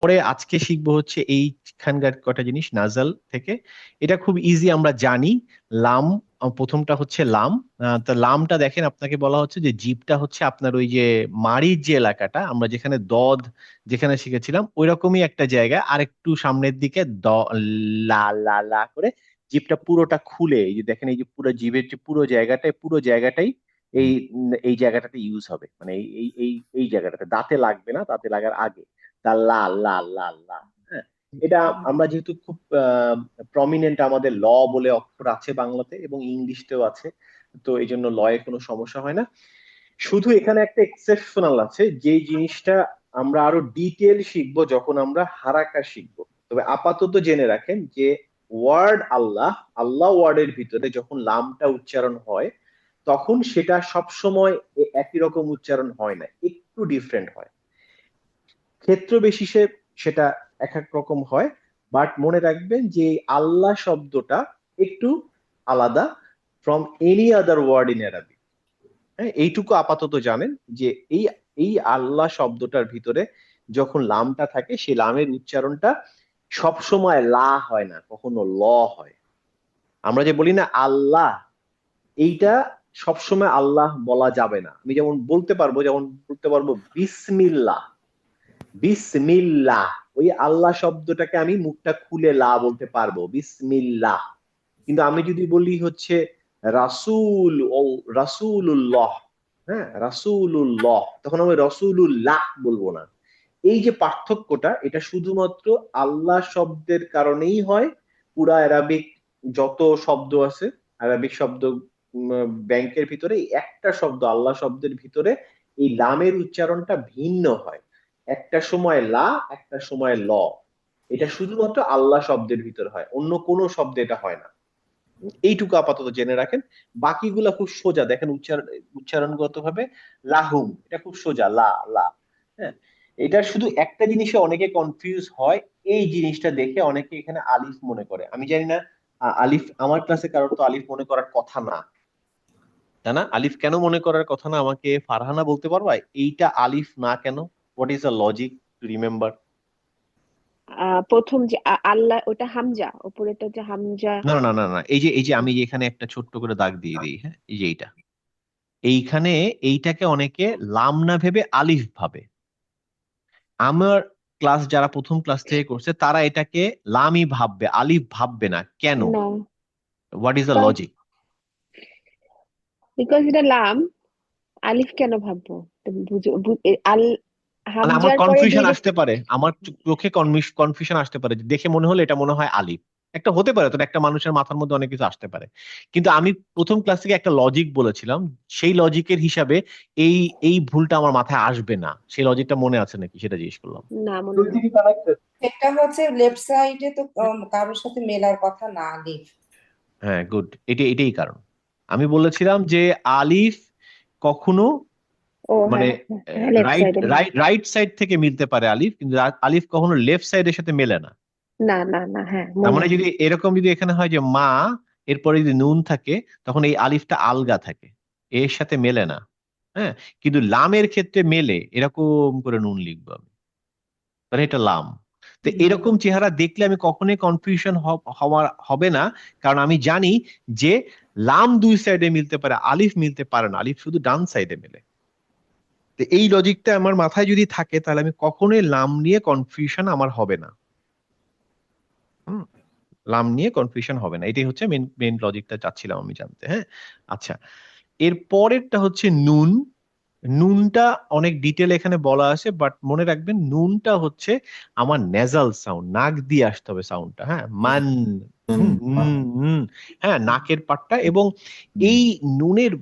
পরে আজকে শিখবো হচ্ছে এইখানকার কটা জিনিস নাজাল থেকে। এটা খুব ইজি, আমরা জানি। লাম, প্রথমটা হচ্ছে লাম। তা লামটা দেখেন, আপনাকে বলা হচ্ছে যে জিভটা হচ্ছে আপনার ওই যে মাড়ির যে এলাকাটা, আমরা যেখানে দদ যেখানে শিখেছিলাম ওই রকমই একটা জায়গা, আর একটু সামনের দিকে লা লা লা করে জিভটা পুরোটা খুলে, এই যে দেখেন এই যে পুরো জিভের যে পুরো জায়গাটাই এই জায়গাটাতে ইউজ হবে, মানে এই এই এই এই জায়গাটাতে দাঁতে লাগবে না, দাঁতে লাগার আগে। তা লা লা লা লা। হ্যাঁ, এটা আমরা যেহেতু খুব প্রমিনেন্ট, আমাদের ল বলে অক্ষর আছে বাংলাতে এবং ইংলিশতেও আছে, তো এই জন্য লয়ে কোনো সমস্যা হয় না। শুধু এখানে একটা এক্সেপশনাল আছে, যে জিনিসটা আমরা আরো ডিটেল শিখবো যখন আমরা হারাকা শিখবো। তবে আপাতত জেনে রাখেন যে ওয়ার্ড আল্লাহ, আল্লাহ ওয়ার্ডের ভিতরে যখন লামটা উচ্চারণ হয়, তখন সেটা সব সময় একই রকম উচ্চারণ হয় না, একটু ডিফারেন্ট হয়। ক্ষেত্র বিশেষে সেটা এক এক রকম হয়। বাট মনে রাখবেন যে এই আল্লাহ শব্দটা একটু আলাদা from any other word in Arabic. হ্যাঁ, এইটুকু আপাতত জানেন যে এই এই আল্লাহ শব্দটার ভিতরে যখন লামটা থাকে, সেই লামের উচ্চারণটা সব সময় লা হয় না, কখনো ল হয়। আমরা যে বলি না আল্লাহ, এইটা সবসময় আল্লাহ বলা যাবে না। আমি যেমন বলতে পারবো, যেমন বলতে পারবো বিসমিল্লাহ, বিসমিল্লাহ, ওই আল্লাহ শব্দটাকে আমি মুখটা খুলে লা বলতে পারবো, বিসমিল্লাহ। কিন্তু আমি যদি বলি হচ্ছে রাসূল ও রাসূলুল্লাহ, হ্যাঁ রাসূলুল্লাহ, তখন আমি রাসূলুল্লাহ বলবো না। এই যে পার্থক্যটা, এটা শুধুমাত্র আল্লাহ শব্দের কারণেই হয়। পুরা অ্যারাবিক যত শব্দ আছে, অ্যারাবিক শব্দ ব্যাংকের ভিতরে এই একটা শব্দ আল্লাহ শব্দের ভিতরে এই লামের উচ্চারণটা ভিন্ন হয়। একটা সময় লা, একটা সময় ল। এটা শুধুমাত্র আল্লাহ শব্দের ভিতরে হয়, অন্য কোনো শব্দে এটা হয় না। এইটুকু আপাতত জেনে রাখেন। বাকিগুলা খুব সোজা, দেখেন উচ্চারণগত ভাবে লাহুম, এটা খুব সোজা, লা লা। হ্যাঁ, এটা শুধু একটা জিনিসে অনেকে কনফিউজ হয়, এই জিনিসটা দেখে অনেকে এখানে আলিফ মনে করে। আমি জানি না, আলিফ আমার ক্লাসে কারোর তো আলিফ মনে করার কথা না, তাই না? আলিফ কেন মনে করার কথা না, আমাকে ফারহানা বলতে পারবা এইটা আলিফ না কেন? What is the logic to remember? প্রথম যে আল্লাহ, ওটা হামজা, উপরেটা যে হামজা। না না না না, এই যে আমি যে এখানে একটা ছোট্ট করে দাগ দিয়ে দিই, হ্যাঁ, এই যে এইটা, এইখানে এইটাকে অনেকে লাম না ভেবে আলিফ ভাবে। আমার ক্লাস যারা প্রথম ক্লাস থেকে করছে তারা এটাকে লামই ভাববে, আলিফ ভাববে না কেন? না, what is the logic? Because এটা লাম, আলিফ কেন ভাববো? তো আল মানে আমার হামজার পরে কনফিউশন যেহেতু আসতে পারে, আমার চোখে কনফিউশন আসতে পারে, যে দেখে মনে হলো এটা মনে হয় আলিফ। একটা হতে পারে, তো একটা মানুষের মাথার মধ্যে অনেক কিছু আসতে পারে। কিন্তু আমি প্রথম ক্লাস থেকে একটা লজিক বলেছিলাম, সেই লজিকের হিসাবে এই এই ভুলটা আমার মাথায় আসবে না। সেই লজিকটা মনে আছে নাকি সেটা জিজ্ঞেস করলাম। না মনে নেই। সেটা হচ্ছে লেফট সাইডে তো কারোর সাথে মেলার কথা না, লিভ। হ্যাঁ, গুড, এটাই কারণ। আমি বলেছিলাম যে আলিফ কখনো, ও মানে হ্যাঁ হ্যাঁ হ্যাঁ, লেফট রাইট সাইডে। রাইট রাইট সাইড থেকে মিলতে পারে আলিফ, কিন্তু আলিফ কখনো লেফট সাইডের সাথে মেলে না। না না না, হ্যাঁ তার মনে মানে আছে। যদি এরকম, যদি এখানে হয় যে মা, এরপরে যদি নুন থাকে, তখন এই আলিফটা আলগা থাকে, এর সাথে মেলে না। হ্যাঁ, কিন্তু লামের ক্ষেত্রে মেলে, এরকম করে নুন লিখবো আমি, তাহলে এটা লাম। তো এরকম চেহারা দেখলে আমি কখনোই কনফিউশন হওয়ার হবে না, কারণ আমি জানি যে লাম দুই সাইডে মিলতে পারে, আলিফ মিলতে পারে না, আলিফ শুধু ডান সাইডে মেলে। তো এই লজিকটা আমার মাথায় যদি থাকে, তাহলে আমি কখনোই লাম নিয়ে কনফিউশন আমার হবে না। হুম, লাম নিয়ে কনফিউশন হবে না, এটাই হচ্ছে মেন মেন লজিকটা চাচ্ছিলাম আমি জানতে। হ্যাঁ, আচ্ছা, এর পরেরটা হচ্ছে নুন। নুনটা অনেক ডিটেল এখানে বলা আছে, বাট মনে রাখবেন নুনটা হচ্ছে আমার নেজাল সাউন্ড, নাক দিয়ে আসতে হবে সাউন্ডটা। হ্যাঁ, মান, হুম, হ্যাঁ, নাকের পাটটা। এবং এই নুনের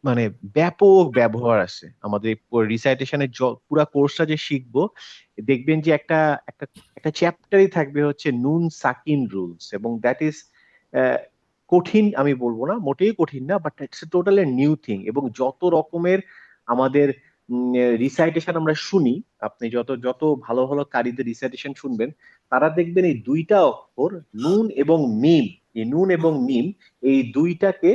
মানে ব্যাপক ব্যবহার আছে আমাদের রিসাইটেশনের, পুরা কোর্সটা যে শিখবো, দেখবেন যে একটা একটা একটা চ্যাপ্টারই থাকবে হচ্ছে নুন সাকিন রুলস, এবং দ্যাট ইজ কঠিন আমি বলবো না, মোটেই কঠিন না, but it's totally new thing. এবং যত রকমের আমাদের রিসাইটেশন আমরা শুনি, আপনি যত যত ভালো ভালো কারীদের রিসাইটেশন শুনবেন, তারা দেখবেন এই দুইটা অক্ষর নুন এবং মিম, এই নুন এবং মিম, এই দুইটাকে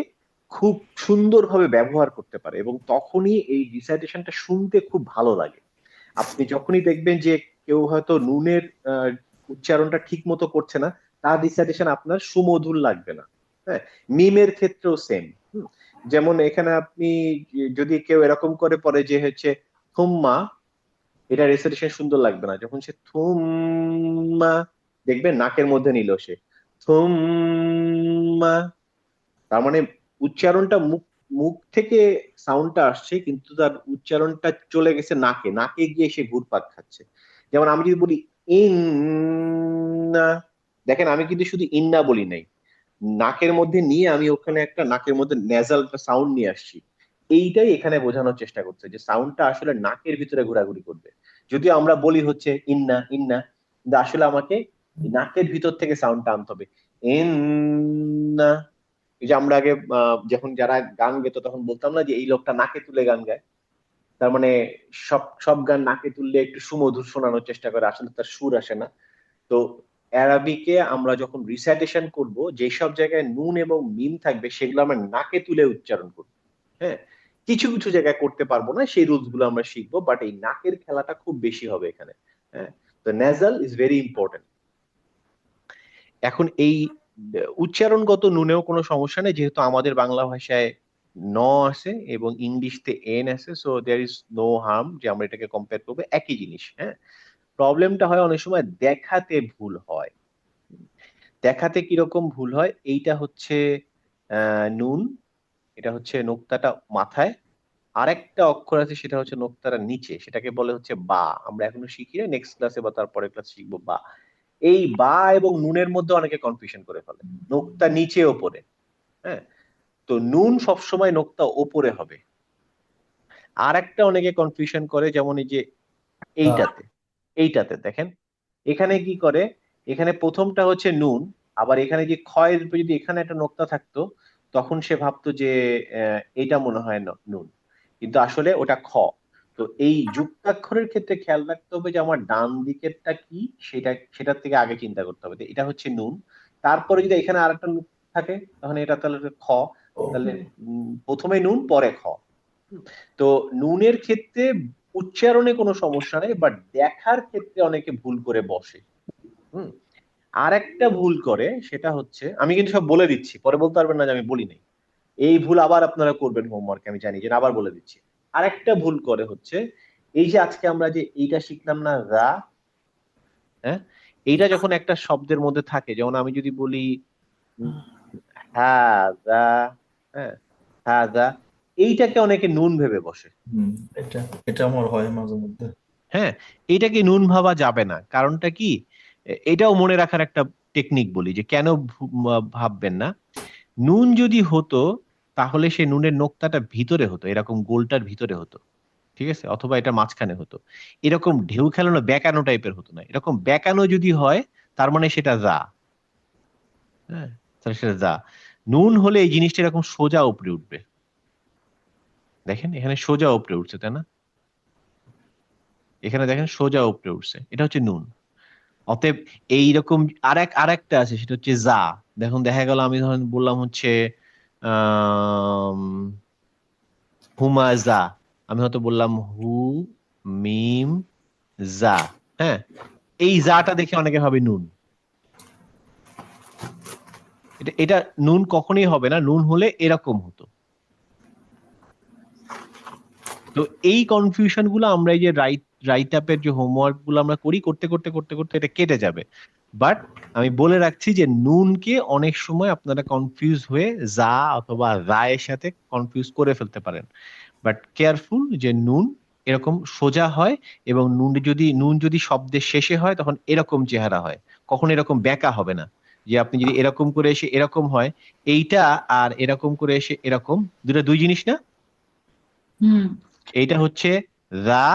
খুব সুন্দরভাবে ব্যবহার করতে পারে, এবং তখনই এই রিসাইটেশনটা শুনতে খুব ভালো লাগে। আপনি যখনই দেখবেন যে কেউ হয়তো নুনের উচ্চারণটা ঠিক মতো করছে না, তার রিসাইটেশন আপনার সুমধুর লাগবে না। হ্যাঁ, মিমের ক্ষেত্রেও সেম। যেমন এখানে আপনি যদি কেউ এরকম করে পড়ে যে হচ্ছে থুম্মা, এটা রেসিটেশন সুন্দর লাগবে না। যখন সে থুম্মা, দেখবেন নাকের মধ্যে নিল সে থুম্মা, তার মানে উচ্চারণটা মুখ মুখ থেকে সাউন্ডটা আসছে, কিন্তু তার উচ্চারণটা চলে গেছে নাকে, নাকে গিয়ে সে ঘুরপাক খাচ্ছে। যেমন আমি যদি বলি ইন্না, দেখেন আমি কিন্তু শুধু ইন্না বলি নাই, নাকের মধ্যে নিয়ে আমি ওখানে একটা নাকের মধ্যে নেজাল সাউন্ড নিয়ে আসছি। এইটাই এখানে বোঝানোর চেষ্টা করছে যে সাউন্ডটা আসলে নাকের ভিতরে ঘোরাঘুরি করবে। যদিও আমরা বলি হচ্ছে ইন্না ইন্না, কিন্তু আসলে আমাকে নাকের ভিতর থেকে সাউন্ডটা আনতে হবে। ইন্না, এই যে আমরা আগে যখন যারা গান গেতো তখন বলতাম না যে এই লোকটা নাকে তুলে গান গায়, তার মানে সব সব গান নাকে তুললে একটু সুমধুর শোনানোর চেষ্টা করে, আসলে তার সুর আসে না। তো অ্যারাবিকে আমরা যখন রিসাইটেশন করব, যেসব জায়গায় নুন এবং মিম থাকবে সেগুলো আমরা নাকে তুলে উচ্চারণ করব। হ্যাঁ, কিছু কিছু জায়গায় করতে পারবো না, সেই রুলস গুলো আমরা শিখবো, বাট এই নাকের খেলাটা খুব বেশি হবে এখানে। হ্যাঁ, তো নেজাল ইজ ভেরি ইম্পর্টেন্ট। এখন এই উচ্চারণগত নুনেও কোনো সমস্যা নেই, যেহেতু আমাদের বাংলা ভাষায় ন আছে এবং ইংলিশতে এন আছে, so there is no harm যে আমরা এটাকে কম্পেয়ার করবো, একই জিনিস। হ্যাঁ, প্রবলেমটা হয় অনেক সময় দেখাতে ভুল হয়। দেখাতে কিরকম ভুল হয়, এইটা হচ্ছে নুন, এটা হচ্ছে নোক্তাটা মাথায়, আরেকটা অক্ষর আছে সেটা হচ্ছে নোক্তাটা নিচে, সেটাকে বলে হচ্ছে বা। আমরা এখনো শিখি না, নেক্সট ক্লাসে বা তারপরে ক্লাস শিখবো বা। এই বা এবং নুনের মধ্যে অনেকে কনফিউশন করে ফেলে, নোক্তা নিচে ওপরে। হ্যাঁ, তো নুন সবসময় নোক্তা ওপরে হবে। আর একটা অনেকে কনফিউশন করে, যেমন এই যে এইটাতে, এইটাতে দেখেন এখানে কি করে, এখানে প্রথমটা হচ্ছে নুন, আবার এখানে যে ক্ষয়ের উপর যদি এখানে একটা নোক্তা থাকতো তখন সে ভাবতো যে এটা মনে হয় নুন, কিন্তু আসলে ওটা খ। তো এই যুক্তাক্ষরের ক্ষেত্রে খেয়াল রাখতে হবে যে আমার ডান দিকেরটা কি, সেটার থেকে আগে চিন্তা করতে হবে যে এটা হচ্ছে নুন। তারপরে যদি এখানে আরেকটা নুন থাকে তখন এটা তাহলে খ, তাহলে প্রথমে নুন পরে খ। তো নুনের ক্ষেত্রে উচ্চারণে কোনো সমস্যা নেই, বাট দেখার ক্ষেত্রে অনেকে ভুল করে বসে। হুম, আর একটা ভুল করে সেটা হচ্ছে, আমি কিন্তু সব বলে দিচ্ছি, পরে বলতে পারবেন না যে আমি বলি নাই। এই ভুল আবার আপনারা করবেন হোমওয়ার্কে, আমি জানি যে আবার বলে দিচ্ছি। আরেকটা ভুল করে হচ্ছে, এই যে আজকে আমরা যে এইটা শিখলাম না রা, হ্যাঁ, এইটা যখন একটা শব্দের মধ্যে থাকে, যেমন আমি যদি বলি হ্যাঁ রা, হ্যাঁ হ্যাঁ রা, এইটাকে অনেকে নুন ভেবে বসে। এটা এটা আমার হয় মাঝে মধ্যে। হ্যাঁ, এইটাকে নুন ভাবা যাবে না, কারণটা কি, এটাও মনে রাখার একটা টেকনিক বলি যে কেন ভাববেন না। নুন যদি হতো তাহলে সে নুনের নোক্তাটা ভিতরে হতো, এরকম গোলটার ভিতরে হতো, ঠিক আছে, অথবা এটা মাঝখানে হতো। এরকম ঢেউ খেলানো বেঁকানো টাইপের হতো না, এরকম বেঁকানো যদি হয় তার মানে সেটা যা। হ্যাঁ, তাহলে সেটা যা। নুন হলে এই জিনিসটা এরকম সোজা উপরে উঠবে, দেখেন এখানে সোজা উপরে উঠছে, তাই না, এখানে দেখেন সোজা উপরে উঠছে, এটা হচ্ছে নুন। অতএব এইরকম আরেকটা আছে সেটা হচ্ছে যা। দেখুন দেখা গেল আমি ধরেন বললাম হচ্ছে আহ হুমাজা, আমি হয়তো বললাম হু মিম জা। হ্যাঁ, এই জাটা দেখে অনেকে ভাবে নুন, এটা এটা নুন কখনোই হবে না, নুন হলে এরকম হতো। তো এই কনফিউশন গুলো আমরা এই যে রাইট আপের যে হোমওয়ার্ক গুলো আমরা করি, করতে করতে করতে করতে এটা কেটে যাবে। বাট আমি বলে রাখছি যে নুনকে অনেক সময় আপনারা কনফিউজ হয়ে যা অথবা রায়ের সাথে কনফিউজ করে ফেলতে পারেন। বাট কেয়ারফুল যে নুন এরকম সোজা হয়, এবং নুন যদি শব্দের শেষে হয় তখন এরকম চেহারা হয়, কখন এরকম বেঁকা হবে না। যে আপনি যদি এরকম করে এসে এরকম হয়, এইটা আর এরকম করে এসে এরকম, দুই জিনিস না। এইটা হচ্ছে রা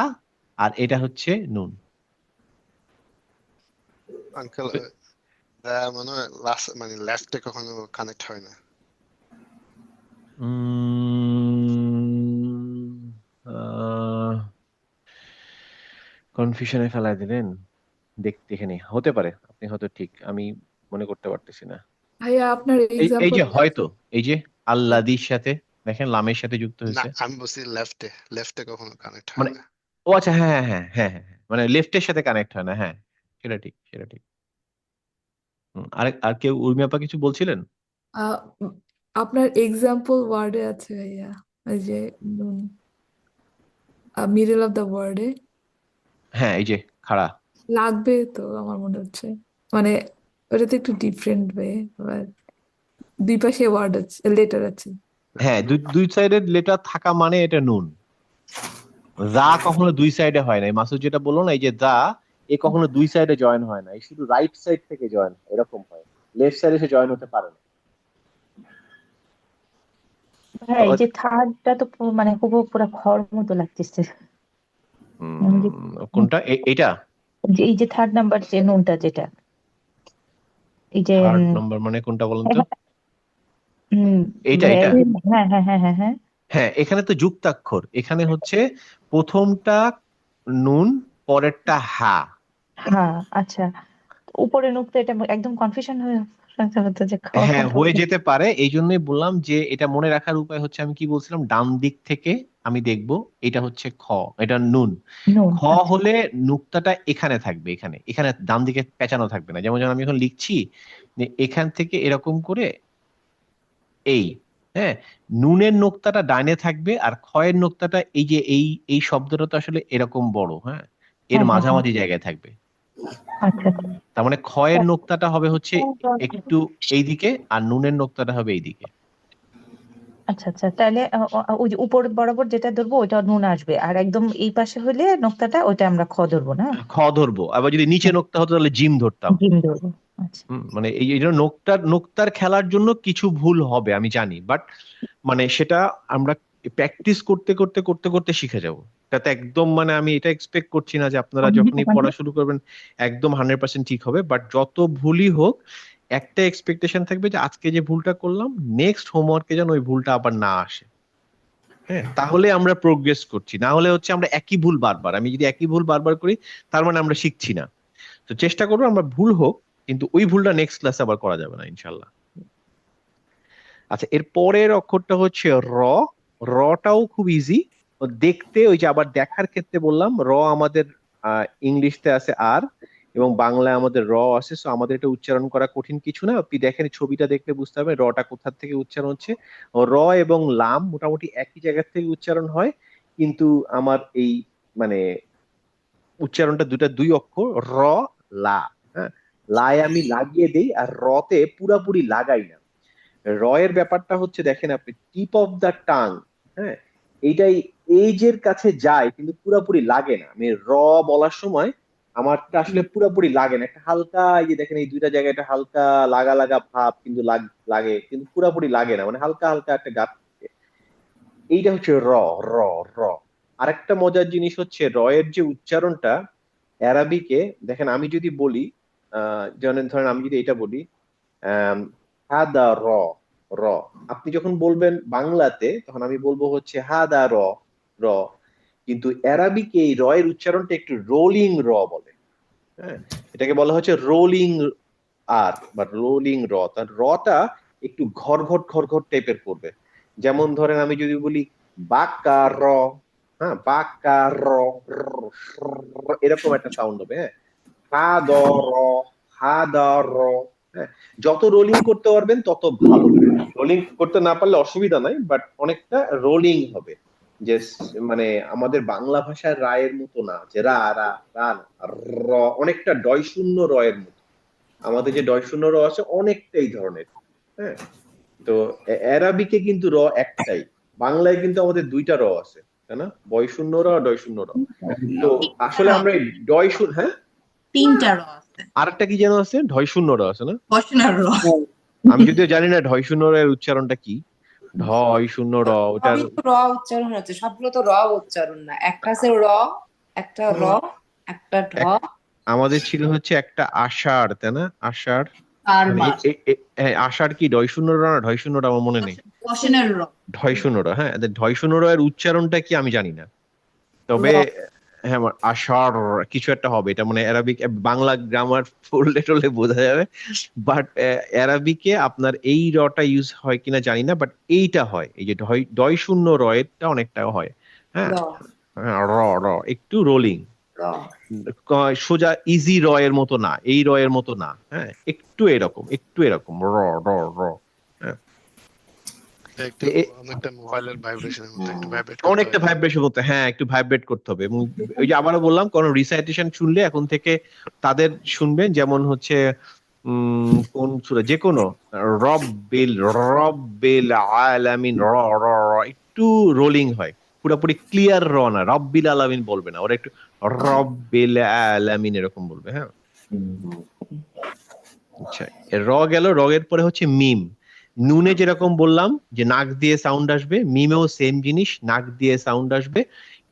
আর এটা হচ্ছে নুন। আঙ্কেল, মনে হয় মানে লেফটে কখনো কানেক্ট হয় না। কনফিউশনে ফেলাই দিলেন, দেখে নেই, হতে পারে আপনি হয়তো ঠিক, আমি মনে করতে পারতেছি না। ভাইয়া আপনার এই যে এক্সাম্পল হয়তো, এই যে আল্লাদির সাথে দেখেন লামের সাথে যুক্ত না, হয়েছে, আমি বলছি লেফটে কখনো কানেক্ট হয় মানে না। ও আচ্ছা, হ্যাঁ হ্যাঁ হ্যাঁ হ্যাঁ হ্যাঁ, মানে লেফটের সাথে কানেক্ট হয় না। হ্যাঁ, সেটা ঠিক, সেটা ঠিক। আর কেউ উর্মি আপা কিছু বলছিলেন? আহ, উম, আপনার এক্সাম্পল ওয়ার্ডে আছে ভাইয়া, ওই যে মিডল অফ দ্য ওয়ার্ডে হ্যাঁ, এই যে খাড়া। লাগবে তো আমার মনে হচ্ছে, মানে ওটাতে একটু ডিফারেন্ট ওয়ে, দুই পাশে ওয়ার্ড আছে, লেটার আছে। হ্যাঁ, দুই সাইডের লেটার থাকা মানে এটা নুন। দা কখনো দুই সাইডে হয় না, এই মাসুদ যেটা বললো না, এই যে দা, এ কখনো দুই সাইডে জয়েন হয় না, এই শুধু রাইট সাইড থেকে জয়েন হয়, এরকম হয়। লেফট সাইডে সে জয়েন হতে পারে না। হ্যাঁ, এই যে থার্ডটা তো মানে হুবহু পুরো খর মতো লাগতেছে। আমি যে কোনটা? এটা এই যে থার্ড নাম্বার যে নুনটা যেটা, এই যে থার্ড নাম্বার মানে কোনটা বলেন তো? উম, এইটা এটা হ্যাঁ হ্যাঁ হ্যাঁ হ্যাঁ হ্যাঁ হ্যাঁ, এখানে তো যুক্তাক্ষর, এখানে হচ্ছে প্রথমটা নুন, পরেরটা হা। হ্যাঁ, আচ্ছা। উপরে নুক্তা, এটা একদম কনফিউশন হতো যে হ্যাঁ, কোনটা হয়ে যেতে পারে, এই জন্যই বললাম যে এটা মনে রাখার উপায় হচ্ছে, আমি কি বলছিলাম, ডান দিক থেকে আমি দেখবো এটা হচ্ছে খ, এটা নুন। নুন। খ হলে নুক্তাটা এখানে থাকবে, এখানে এখানে ডান দিকে পেঁচানো থাকবে না। যেমন যেমন আমি এখন লিখছি যে এখান থেকে এরকম করে এই, হ্যাঁ, নুনের নোক্তাটা ডাইনে থাকবে, আর খয়ের নোক্তাটা এই যে এই শব্দটা তো আসলে এরকম বড়, হ্যাঁ, এর হ্যাঁ হ্যাঁ হ্যাঁ, মাঝামাঝি জায়গায় থাকবে। আচ্ছা তার মানে খয়ের নোক্তাটা হবে হচ্ছে একটু এইদিকে, আর নুনের নোক্তাটা হবে এইদিকে। আচ্ছা আচ্ছা, তাহলে ওই যে উপর বরাবর যেটা ধরবো ওইটা নুন আসবে, আর একদম এই পাশে হলে নোক্তাটা ওইটা আমরা খ ধরবো না? খ ধরবো, আবার যদি নিচে নোক্তা হতো তাহলে জিম ধরতাম। জিম ধরবো। আচ্ছা মানে এই জন্য নোক্তার খেলার জন্য কিছু ভুল হবে আমি জানি, বাট মানে সেটা আমরা প্র্যাকটিস করতে করতে করতে করতে শিখে যাব। তাতে একদম মানে আমি এটা এক্সপেক্ট করছি না যে আপনারা যখনই পড়া শুরু করবেন একদম 100% ঠিক হবে, বাট যত ভুলই হোক একটা এক্সপেকটেশন থাকবে যে আজকে যে ভুলটা করলাম, নেক্সট হোমওয়ার্কে যেন ওই ভুলটা আবার না আসে। হ্যাঁ, তাহলে আমরা প্রোগ্রেস করছি, না হলে হচ্ছে আমরা একই ভুল বারবার, আমি যদি একই ভুল বারবার করি তার মানে আমরা শিখছি না। তো চেষ্টা করবো আমরা ভুল হোক, কিন্তু ওই ভুলটা নেক্সট ক্লাসে আবার করা যাবে না ইনশাল্লাহ। আচ্ছা, এর পরের অক্ষরটা হচ্ছে র। রটাও খুব ইজি দেখতে, ওই যে আবার দেখার ক্ষেত্রে বললাম, র আমাদের ইংলিশতে আছে আর, এবং বাংলায় আমাদের র আছে, সো আমাদের এটা উচ্চারণ করা কঠিন কিছু না। আপনি দেখেন ছবিটা দেখলে বুঝতে হবে রটা কোথা থেকে উচ্চারণ হচ্ছে। র এবং লাম মোটামুটি একই জায়গা থেকে উচ্চারণ হয়, কিন্তু আমার এই মানে উচ্চারণটা দুই অক্ষর, র লা। হ্যাঁ, লায় আমি লাগিয়ে দেই, আর রতে পুরাপুরি লাগাই না। র এর ব্যাপারটা হচ্ছে, দেখেন আপনি, টিপ অফ দা টাং, হ্যাঁ, এইটাই এইজের কাছে যায় কিন্তু পুরাপুরি লাগে না। আমি র বলার সময় আমারটা আসলে পুরাপুরি লাগে না, একটা হালকা, এই যে দেখেন এই দুইটা জায়গায় একটা হালকা লাগা লাগা ভাব কিন্তু লাগে, কিন্তু পুরাপুরি লাগে না, মানে হালকা হালকা একটা গাপ থাকে। এইটা হচ্ছে র র র। আরেকটা মজার জিনিস হচ্ছে র এর যে উচ্চারণটা অ্যারাবিকে, দেখেন আমি যদি বলি যেমন ধরেন আমি যদি এটা বলি হাদা র, র, আপনি যখন বলবেন বাংলাতে তখন আমি বলবো হচ্ছে হাদা র, র, কিন্তু অ্যারাবিকে এই র এর উচ্চারণটা একটু রোলিং র বলে। হ্যাঁ, এটাকে বলা হচ্ছে রোলিং আর বা রোলিং র, তার রটা একটু ঘরঘট ঘরঘট টাইপের করবে। যেমন ধরেন আমি যদি বলি বাক্কা র, হ্যাঁ, বাক্কা র, এরকম একটা সাউন্ড হবে। হ্যাঁ, হা দ র, হা দ র। হ্যাঁ, যত রোলিং করতে পারবেন তত ভালো। রোলিং করতে না পারলে অসুবিধা নাই, বাট অনেকটা রোলিং হবে, যে মানে আমাদের বাংলা ভাষার রায়ের মতো না, যে রা রা রা না, র অনেকটা ডয় শূন্য র এর মতো। আমাদের যে ডয় শূন্য র আছে অনেকটা এই ধরনের। হ্যাঁ, তো অ্যারাবিকে কিন্তু র একটাই, বাংলায় কিন্তু আমাদের দুইটা র আছে, তাই না, বয় শূন্য র, ডয় শূন্য র। তো আসলে আমরা এই ডয় শূন্য, হ্যাঁ, তিনটা র আছে, আরেকটা কি যেন আছে, ঢয় শূন্য র আছে না? বসনার র। আমি যদিও জানি না ঢয় শূন্য র এর উচ্চারণটা কি, ঢয় শূন্য র, ওটার সবই তো র উচ্চারণ হচ্ছে, সবগুলো তো র উচ্চারণ না, একটা আছে র, একটা র, একটা ঢ। আমাদের ছিল হচ্ছে একটা আষাঢ়, তাই না, আষাঢ়, আর মানে মাস হ্যাঁ, আষাঢ় কি ডয় শূন্য র না ঢয় শূন্য র আমার মনে নেই। বসনের র। ঢয় শূন্য র, হ্যাঁ, ঢয় শূন্য র এর উচ্চারণটা কি আমি জানি না, তবে হ্যাঁ আমার আষাঢ় কিছু একটা হবে, এটা মানে অ্যারাবিক, বাংলা গ্রামার পড়লে টলে বোঝা যাবে, বাট অ্যারাবিকে আপনার এই রটা ইউজ হয় কিনা জানি না, বাট এইটা হয়, এই যে ডয় শূন্য র এরটা অনেকটা হয়। হ্যাঁ, র। হ্যাঁ, র র একটু রোলিং, র সোজা ইজি র এর মতো না, এই র এর মতো না, হ্যাঁ, একটু এরকম র র র, হ্যাঁ। একটু অনেকটা মোবাইলের ভাইব্রেশনের মতো একটু ভাইব্রেট অনেকটা ভাইব্রেশন করতে, হ্যাঁ, একটু ভাইব্রেট করতে হবে। এবং ওই যে আবারও বললাম, কোন রিসাইটেশন শুনলে এখন থেকে তাদের শুনবেন, যেমন হচ্ছে কোন সূরা, যে কোনো রব্বিল আলামিন, র র র, একটু রোলিং হয়, পুরোপুরি ক্লিয়ার র না, রব্বিল আলামিন বলবে না, ওরা একটু রব্বিল আলামিন এরকম বলবে, হ্যাঁ। আচ্ছা, র গেল, র এর পরে হচ্ছে মিম। নুনে যেরকম বললাম যে নাক দিয়ে সাউন্ড আসবে, মিমেও সেম জিনিস, নাক দিয়ে সাউন্ড আসবে,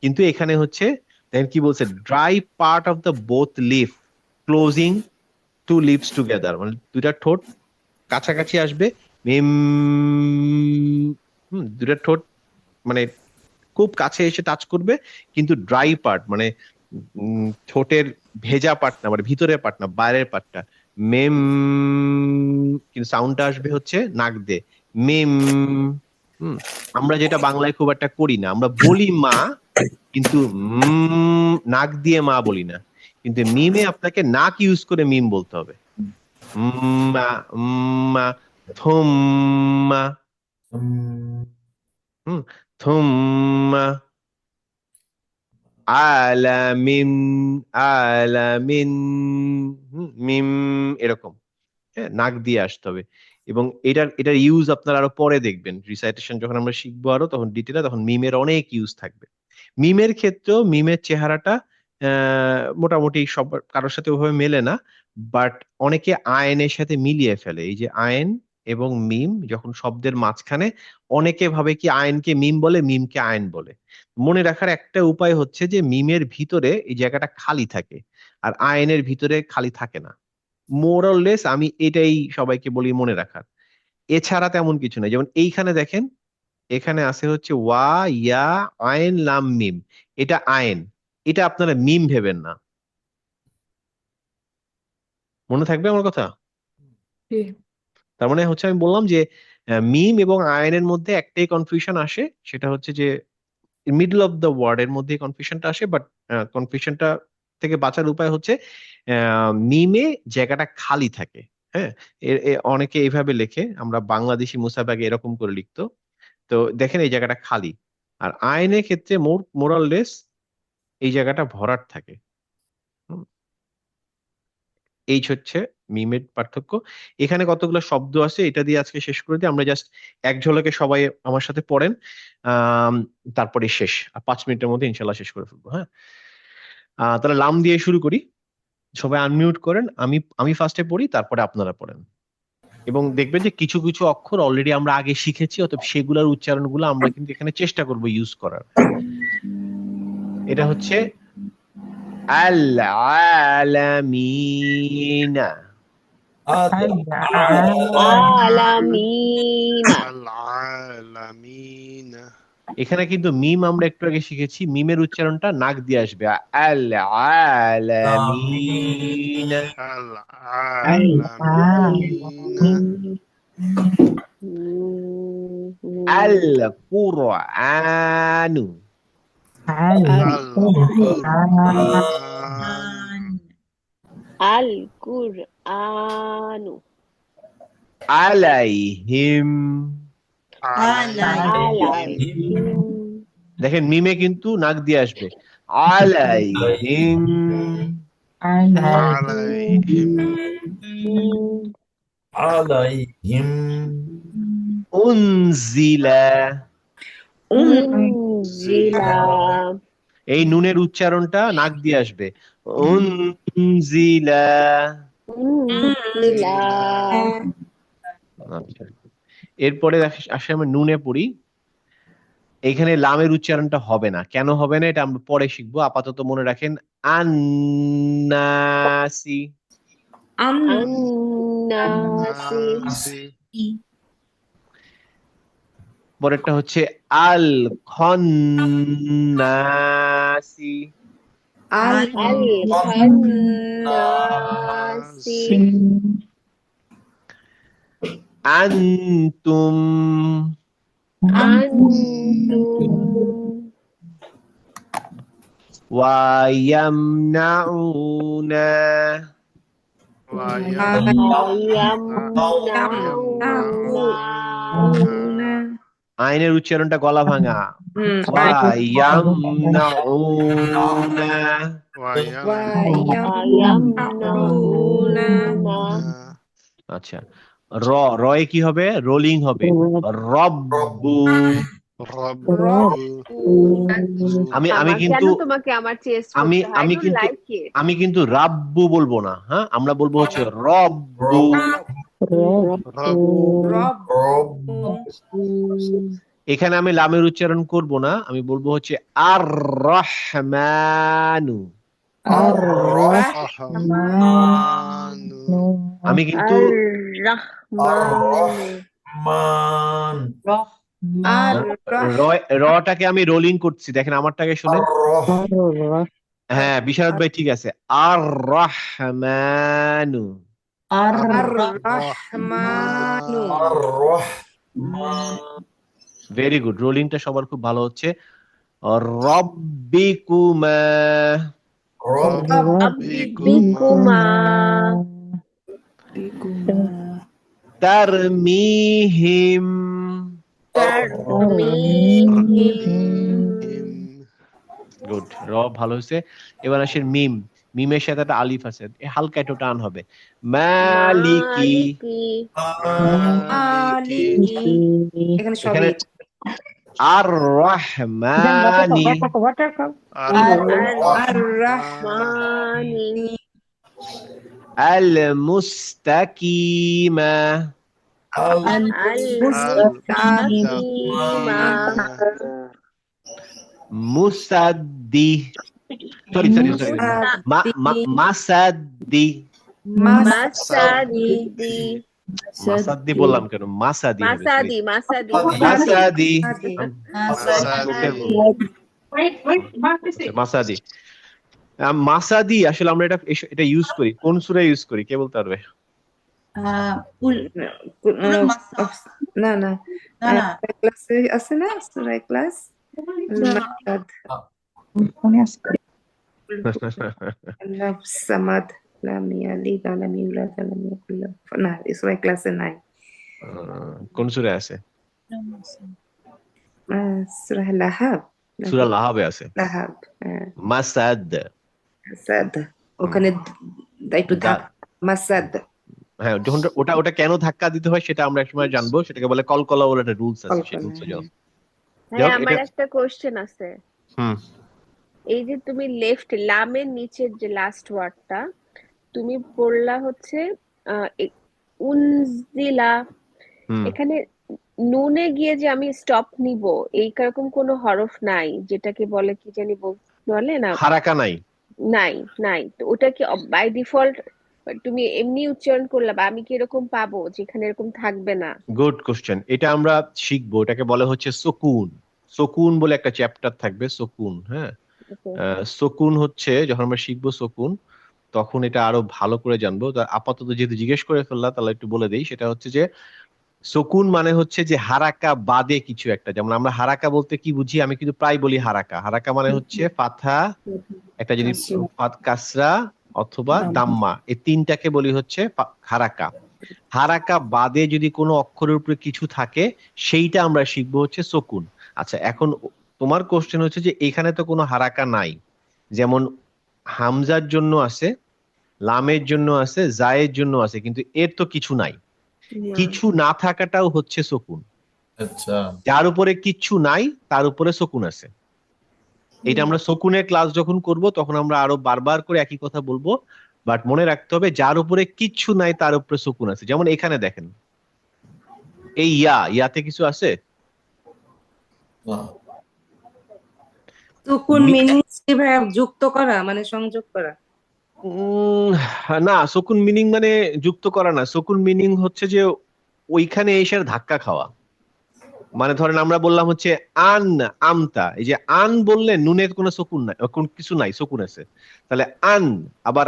কিন্তু এখানে হচ্ছে দেখেন কি বলছে, dry part of the both lip closing two lips together, মানে দুইটা ঠোঁট কাছাকাছি আসবে, মিম, দুইটা ঠোঁট মানে খুব কাছে এসে টাচ করবে, কিন্তু ড্রাই পার্ট মানে ঠোঁটের ভেজা পার্ট না, মানে ভিতরের পার্ট না, বাইরের পার্টটা, মেম, কিন্তু সাউন্ডটা আসবে হচ্ছে নাক দিয়ে, মেম। আমরা যেটা বাংলায় খুব একটা করি না, আমরা বলি মা, কিন্তু নাক দিয়ে মা বলি না, কিন্তু মিমে আপনাকে নাক ইউজ করে মিম বলতে হবে। মা, মা, থুম্মা, থুম্মা, আলামিন, আলামিন, মিম, এরকম, হ্যাঁ, নাক দিয়ে আসতে হবে। এবং এটার ইউজ আপনারা আরো পরে দেখবেন, রিসাইটেশন যখন আমরা শিখবো আরো, তখন ডিটেলে, তখন মিমের অনেক ইউজ থাকবে। মিমের ক্ষেত্রেও মিমের চেহারাটা মোটামুটি সব কারোর সাথে ওভাবে মেলে না, বাট অনেকে আয়নের সাথে মিলিয়ে ফেলে। এই যে আয়ন এবং মিম যখন শব্দের মাঝখানে, অনেকে ভাবে কি আয়নকে মিম বলে, মিমকে আয়ন বলে। মনে রাখার একটা উপায় হচ্ছে যে মিমের ভিতরে এই জায়গাটা খালি থাকে, আর আয়নের ভিতরে খালি থাকে না। মোরাললেস আমি এটাই সবাইকে বলি মনে রাখার, এছাড়া তেমন কিছু নাই। যেমন এইখানে দেখেন, এখানে আছে হচ্ছে ওয়া, ইয়া, আইন, লাম, মিম, এটা আইন, এটা আপনারা মিম ভেবেন না। মনে থাকবে আমার কথা? জি। তার মানে হচ্ছে আমি বললাম যে মিম এবং আইনের মধ্যে একটাই কনফিউশন আসে, সেটা হচ্ছে যে মিডল অফ দ্য ওয়ার্ড এর মধ্যে কনফিউশনটা আসে, বাট কনফিউশনটা থেকে বাঁচার উপায় হচ্ছে মিমে জায়গাটা খালি থাকে, হ্যাঁ। অনেকে এইভাবে লেখে, আমরা বাংলাদেশি মুসাফাকে এরকম করে লিখতো, তো দেখেন এই জায়গাটা খালি। আর আইনের ক্ষেত্রে মোরাললেস এই জায়গাটা ভরাট থাকে। হুম, এই হচ্ছে মিমের পার্থক্য। এখানে কতগুলো শব্দ আছে, এটা দিয়ে আজকে শেষ করে দিই আমরা, জাস্ট এক ঝলকে সবাই আমার সাথে পড়েন, আহ তারপরে শেষ, আর 5 মিনিটের মধ্যে ইনশাল্লাহ শেষ করে ফেলবো, হ্যাঁ। তাহলে লাম দিয়ে শুরু করি, সবাই আনমিউট করেন, আমি ফার্স্টে পড়ি, তারপরে আপনারা পড়েন। এবং দেখবেন যে কিছু কিছু অক্ষর অলরেডি আমরা আগে শিখেছি, অতএব সেগুলোর উচ্চারণগুলো আমরা কিন্তু এখানে চেষ্টা করব ইউজ করার। এটা হচ্ছে আল আলামিন, আলামিনা। আল আলামিন, এখানে কিন্তু মিম আমরা একটু আগে শিখেছি, মিমের উচ্চারণটা নাক দিয়ে আসবে, আল আলামিন, আল আলামিন, আল কুরআনু, আল কুরআন আল কুরআনু। আলাইহিম, আলাইহিম। দেখেন মিমে কিন্তু নাক দিয়ে আসবে, আলাইহিম, আলাইহিম, আলাইহিম উনজিলা, উনজিলা। এই নুনের উচ্চারণটা নাক দিয়ে আসবে, উনজিলা। উনজিলা। আচ্ছা, এরপরে আসে আমরা নুনে পড়ি, এখানে লামের উচ্চারণটা হবে না, কেন হবে না এটা আমরা পরে শিখবো, আপাতত মনে রাখেন আন্নাসি, আন্নাসি। পরেরটা হচ্ছে আল খন্নাসি, আল খান্নাসি। আনতুম, আনতুম। ওয়ায়ামনাউনা ওয়ায়ামনাউনা আইনের উচ্চারণটা গলা ভাঙা ওয়ায়ামনাউনা ওয়ায়ামনাউনা আচ্ছা রয়ে কি হবে রোলিং হবে রব্বু আমি কিন্তু কেন তোমাকে আমার চেস্ট আমি করতে হয়? I আমি don't কিন্তু like it. আমি কিন্তু রাব্বু বলবো না হ্যাঁ আমরা বলবো হচ্ছে রব্বু এখানে আমি লামের উচ্চারণ করব না আমি বলবো হচ্ছে আর রহমানু আমি কিন্তু রটাকে আমি রোলিং করছি দেখেন আমারটাকে শুনেন হ্যাঁ বিশারদ ভাই ঠিক আছে আর রহমানু ভেরি গুড রোলিংটা সবার খুব ভালো হচ্ছে রব্বিকুমা বিকুমা তারমিহিম গুড ভালো হয়েছে এবার আসেন মিম মিমের সাথে একটা আলিফ আছে হালকা একটু টান হবে মালিকি এখানে সবই এখানে আর রহমানি আর-রাহমানি আল মুস্তাকিমা আল-মুস্তাকিমা মুসাদ্দি সরি মাসাদ্দি মাসাদি মাসাদ্দি বললাম কেন মাসাদি হবে, sorry। মাসাদি মাসাদি মাসাদি আসলে আমরা এটা ইউজ করি কোন সূরায় ইউজ করি কে বলতে পারবে না না ক্লাসে আছে না সূরা ইখলাস আল্লাহ সামাদ লাম ইয়ালিদ ওয়া লাম ইউলাদ ওয়া লাম ইয়াকুল লাহু কুফুয়ান আহাদ সূরা ইখলাসে নাই কোন সূরায় আছে সূরা লাহাব সূরা লাহাবে আছে লাহাব মাসাদ মাসাদ ওখানে একটু মাসাদ হ্যাঁ যখন ওটা কেন ধাক্কা দিতে হয় সেটা আমরা একসময় জানবো সেটাকে বলে কলকলা বলে একটা রুলস আছে সেই রুলসে যাও হ্যাঁ আমার একটা কোশ্চেন আছে হুম এই যে তুমি লেফট লামের নিচের যে লাস্ট ওয়ার্ডটা তুমি পড়লা হচ্ছে উনজিলা এখানে নুনে গিয়ে যে আমি স্টপ নিব এই রকম কোনো হরফ নাই যেটাকে বলে কি জানি বলে না হারাকা নাই নাই তো ওটা কি বাই ডিফল্ট তুমি এমনি উচ্চারণ করলা বা আমি কি এরকম পাবো যেখানে এরকম থাকবে না গুড কোশ্চেন এটা আমরা শিখবো এটাকে বলে হচ্ছে সুকুন বলে একটা চ্যাপ্টার থাকবে সুকুন হ্যাঁ সুকুন হচ্ছে যখন আমরা শিখবো সুকুন তখন এটা আরো ভালো করে জানবো আপাতত যেহেতু জিজ্ঞেস করে ফেললা তাহলে একটু বলে দেই সেটা হচ্ছে যে সুকুন মানে হচ্ছে যে হারাকা বাদে কিছু একটা যেমন আমরা হারাকা বলতে কি বুঝি আমি কিন্তু প্রায় বলি হারাকা মানে হচ্ছে ফাথা একটা যদি কাসরা অথবা দাম্মা এই তিনটাকে বলি হচ্ছে হারাকা বাদে যদি কোনো অক্ষরের উপরে কিছু থাকে সেইটা আমরা শিখবো হচ্ছে সুকুন আচ্ছা এখন তোমার কোশ্চেন হচ্ছে যে এখানে তো কোনো হারাকা নাই যেমন হামজার জন্য আছে লামের জন্য আছে জায়ের জন্য আছে কিন্তু এর তো কিছু নাই কিছু না থাকাটাও হচ্ছে সুকুন আচ্ছা যার উপরে কিচ্ছু নাই তার উপরে সুকুন আছে এটা আমরা সুকুনের ক্লাস যখন করব তখন আমরা আরো বারবার করে একই কথা বলবো বাট মনে রাখতে হবে যার উপরে কিচ্ছু নাই তার উপরে সুকুন আছে যেমন এখানে দেখেন এই ইয়াতে কিছু আছে সুকুন মিনিং কিভাবে যুক্ত করা মানে সংযোগ করা না সুকুন মিনিং মানে যুক্ত করা না সুকুন মিনিং হচ্ছে যে ওইখানে এসে ধাক্কা খাওয়া মানে ধরেন আমরা বললাম হচ্ছে আমতা এই যে আন বললে নুনের কোনো সুকুন নাই কোন কিছু নাই সুকুন আছে তাহলে আন আবার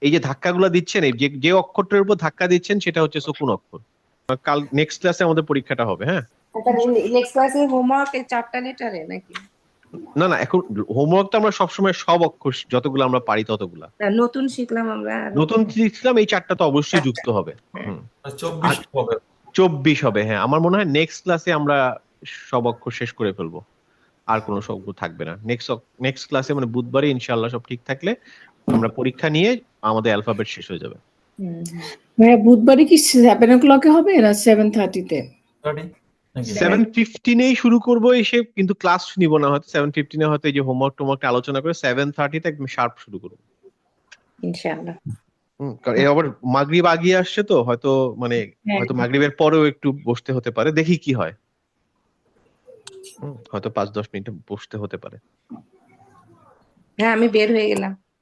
এই যে ধাক্কাগুলো দিচ্ছেন যে অক্ষরটার উপর ধাক্কা দিচ্ছেন সেটা হচ্ছে সুকুন অক্ষর কাল নেক্সট ক্লাসে আমাদের পরীক্ষাটা হবে হ্যাঁ নেক্সট ক্লাসে হোমওয়ার্ক এই 4টা লেটারে নাকি না না, এখন হোমওয়ার্ক তো আমরা সবসময় সব অক্ষর যতগুলো আমরা পারি ততগুলা। না, নতুন শিখলাম আমরা আরো। নতুন শিখলাম এই 4টা তো অবশ্যই চারটা। যুক্ত হবে। হুম, 24 হবে। 24 হবে। হ্যাঁ, আমার মনে হয় নেক্সট ক্লাসে আমরা সব অক্ষর শেষ করে ফেলবো, আর কোনো সবগুলো থাকবে না। নেক্সট ক্লাসে মানে বুধবারে ইনশাআল্লাহ সব ঠিক থাকলে আমরা পরীক্ষা নিয়ে আমাদের অ্যালফাবেট শেষ হয়ে যাবে। হুম, হুম। ভাইয়া বুধবারে কি 7 o'clock হবে না 7:30-তে? 30 নাকি? 7:15 শুরু করবো এসে, কিন্তু ক্লাস নিব না, হয়তো 7:15 হয়তো এই যে হোমওয়ার্ক টোমওয়ার্ক আলোচনা করে 7:30 একদম শার্প শুরু করবো। ইনশাআল্লাহ। কারণ এর আবার মাগরিব আগিয়ে আসছে তো, হয়তো মানে হ্যাঁ। হয়তো মাগরিবের পরেও একটু বসতে হতে পারে, দেখি কি হয়। হয়তো 5-10 মিনিট বসতে হতে পারে। হ্যাঁ, আমি বের হয়ে গেলাম।